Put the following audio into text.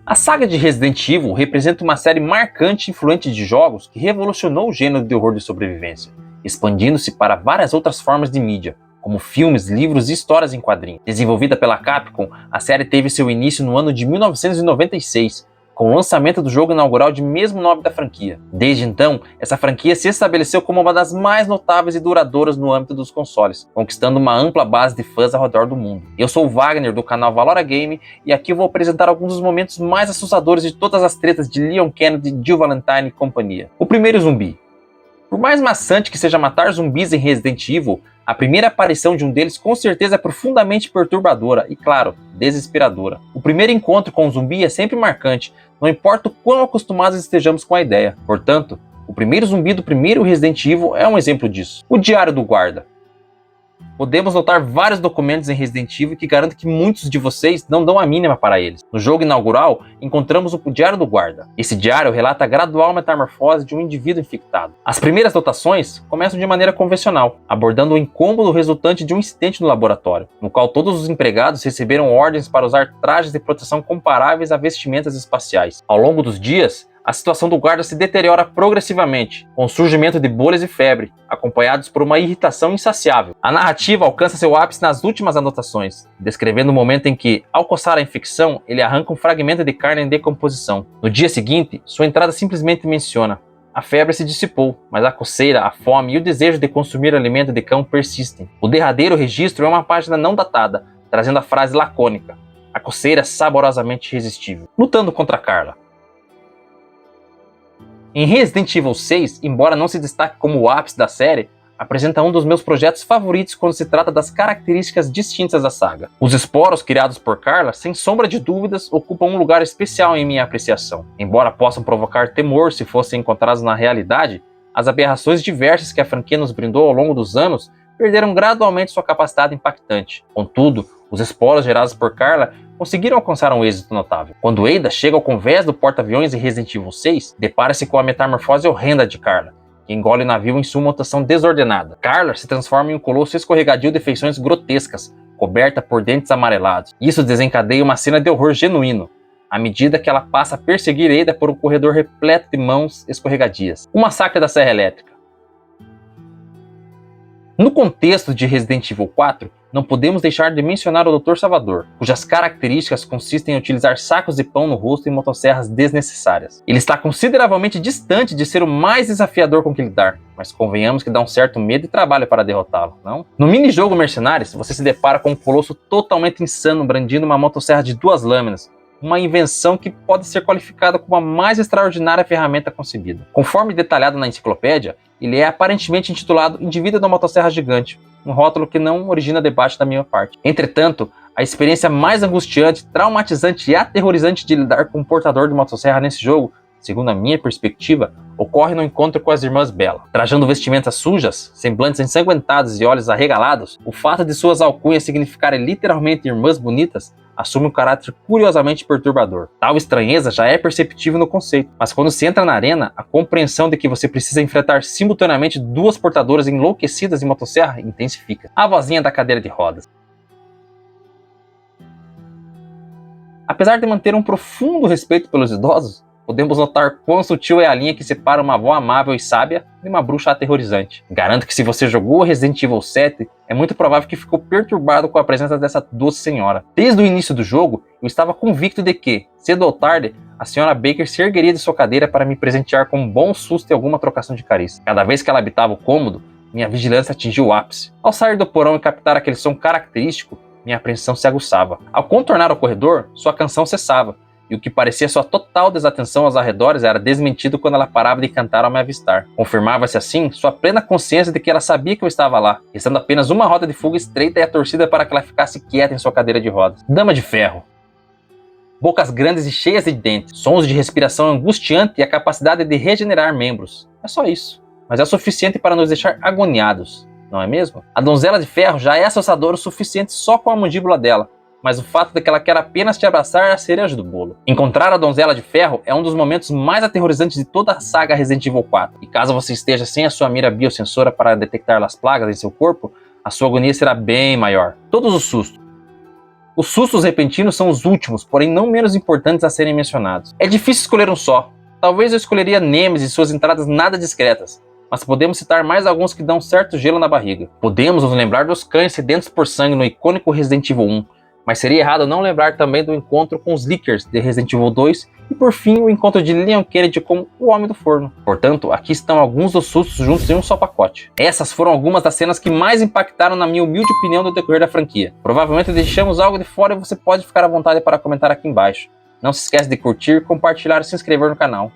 A saga de Resident Evil representa uma série marcante e influente de jogos que revolucionou o gênero de horror de sobrevivência, expandindo-se para várias outras formas de mídia, como filmes, livros e histórias em quadrinhos. Desenvolvida pela Capcom, a série teve seu início no ano de 1996, com o lançamento do jogo inaugural de mesmo nome da franquia. Desde então, essa franquia se estabeleceu como uma das mais notáveis e duradouras no âmbito dos consoles, conquistando uma ampla base de fãs ao redor do mundo. Eu sou o Wagner, do canal Valora Game, e aqui eu vou apresentar alguns dos momentos mais assustadores de todas as tretas de Leon Kennedy, Jill Valentine e companhia. O primeiro zumbi. Por mais maçante que seja matar zumbis em Resident Evil, a primeira aparição de um deles com certeza é profundamente perturbadora e, claro, desesperadora. O primeiro encontro com um zumbi é sempre marcante, não importa o quão acostumados estejamos com a ideia. Portanto, o primeiro zumbi do primeiro Resident Evil é um exemplo disso. O Diário do Guarda. Podemos notar vários documentos em Resident Evil que garantem que muitos de vocês não dão a mínima para eles. No jogo inaugural, encontramos o Diário do Guarda. Esse diário relata a gradual metamorfose de um indivíduo infectado. As primeiras anotações começam de maneira convencional, abordando o incômodo resultante de um incidente no laboratório, no qual todos os empregados receberam ordens para usar trajes de proteção comparáveis a vestimentas espaciais. Ao longo dos dias, a situação do guarda se deteriora progressivamente, com o surgimento de bolhas e febre, acompanhados por uma irritação insaciável. A narrativa alcança seu ápice nas últimas anotações, descrevendo o momento em que, ao coçar a infecção, ele arranca um fragmento de carne em decomposição. No dia seguinte, sua entrada simplesmente menciona: a febre se dissipou, mas a coceira, a fome e o desejo de consumir alimento de cão persistem. O derradeiro registro é uma página não datada, trazendo a frase lacônica: a coceira saborosamente irresistível. Lutando contra Carla. Em Resident Evil 6, embora não se destaque como o ápice da série, apresenta um dos meus projetos favoritos quando se trata das características distintas da saga. Os esporos criados por Carla, sem sombra de dúvidas, ocupam um lugar especial em minha apreciação. Embora possam provocar temor se fossem encontrados na realidade, as aberrações diversas que a franquia nos brindou ao longo dos anos perderam gradualmente sua capacidade impactante. Contudo, os esporos gerados por Carla conseguiram alcançar um êxito notável. Quando Ada chega ao convés do porta-aviões em Resident Evil 6, depara-se com a metamorfose horrenda de Carla, que engole o navio em sua mutação desordenada. Carla se transforma em um colosso escorregadio de feições grotescas, coberta por dentes amarelados. Isso desencadeia uma cena de horror genuíno, à medida que ela passa a perseguir Ada por um corredor repleto de mãos escorregadias. O massacre da Serra Elétrica. No contexto de Resident Evil 4, não podemos deixar de mencionar o Dr. Salvador, cujas características consistem em utilizar sacos de pão no rosto e motosserras desnecessárias. Ele está consideravelmente distante de ser o mais desafiador com que lidar, mas convenhamos que dá um certo medo e trabalho para derrotá-lo, não? No minijogo Mercenários, você se depara com um colosso totalmente insano brandindo uma motosserra de 2 lâminas, uma invenção que pode ser qualificada como a mais extraordinária ferramenta concebida. Conforme detalhado na enciclopédia, ele é aparentemente intitulado Indivíduo da Motosserra Gigante, um rótulo que não origina debate da minha parte. Entretanto, a experiência mais angustiante, traumatizante e aterrorizante de lidar com um portador de motosserra nesse jogo, segundo a minha perspectiva, ocorre no encontro com as irmãs Bella. Trajando vestimentas sujas, semblantes ensanguentados e olhos arregalados, o fato de suas alcunhas significarem literalmente irmãs bonitas assume um caráter curiosamente perturbador. Tal estranheza já é perceptível no conceito, mas quando se entra na arena, a compreensão de que você precisa enfrentar simultaneamente 2 portadoras enlouquecidas de motosserra intensifica. A vozinha da cadeira de rodas. Apesar de manter um profundo respeito pelos idosos, podemos notar quão sutil é a linha que separa uma avó amável e sábia de uma bruxa aterrorizante. Garanto que se você jogou Resident Evil 7, é muito provável que ficou perturbado com a presença dessa doce senhora. Desde o início do jogo, eu estava convicto de que, cedo ou tarde, a senhora Baker se ergueria de sua cadeira para me presentear com um bom susto e alguma trocação de carícia. Cada vez que ela habitava o cômodo, minha vigilância atingiu o ápice. Ao sair do porão e captar aquele som característico, minha apreensão se aguçava. Ao contornar o corredor, sua canção cessava, e o que parecia sua total desatenção aos arredores era desmentido quando ela parava de cantar ao me avistar. Confirmava-se assim sua plena consciência de que ela sabia que eu estava lá, restando apenas uma rota de fuga estreita e a torcida para que ela ficasse quieta em sua cadeira de rodas. Dama de Ferro. Bocas grandes e cheias de dentes, sons de respiração angustiante e a capacidade de regenerar membros. É só isso, mas é o suficiente para nos deixar agoniados, não é mesmo? A Donzela de Ferro já é assustadora o suficiente só com a mandíbula dela, mas o fato de que ela quer apenas te abraçar é a cereja do bolo. Encontrar a Donzela de Ferro é um dos momentos mais aterrorizantes de toda a saga Resident Evil 4, e caso você esteja sem a sua mira biosensora para detectar as plagas em seu corpo, a sua agonia será bem maior. Todos os sustos, Os sustos repentinos são os últimos, porém não menos importantes a serem mencionados. É difícil escolher um só. Talvez eu escolheria Nemesis e suas entradas nada discretas, mas podemos citar mais alguns que dão certo gelo na barriga. Podemos nos lembrar dos cães sedentos por sangue no icônico Resident Evil 1, mas seria errado não lembrar também do encontro com os Lickers de Resident Evil 2 e por fim o encontro de Leon Kennedy como o Homem do Forno. Portanto, aqui estão alguns dos sustos juntos em um só pacote. Essas foram algumas das cenas que mais impactaram na minha humilde opinião do decorrer da franquia. Provavelmente deixamos algo de fora e você pode ficar à vontade para comentar aqui embaixo. Não se esqueça de curtir, compartilhar e se inscrever no canal.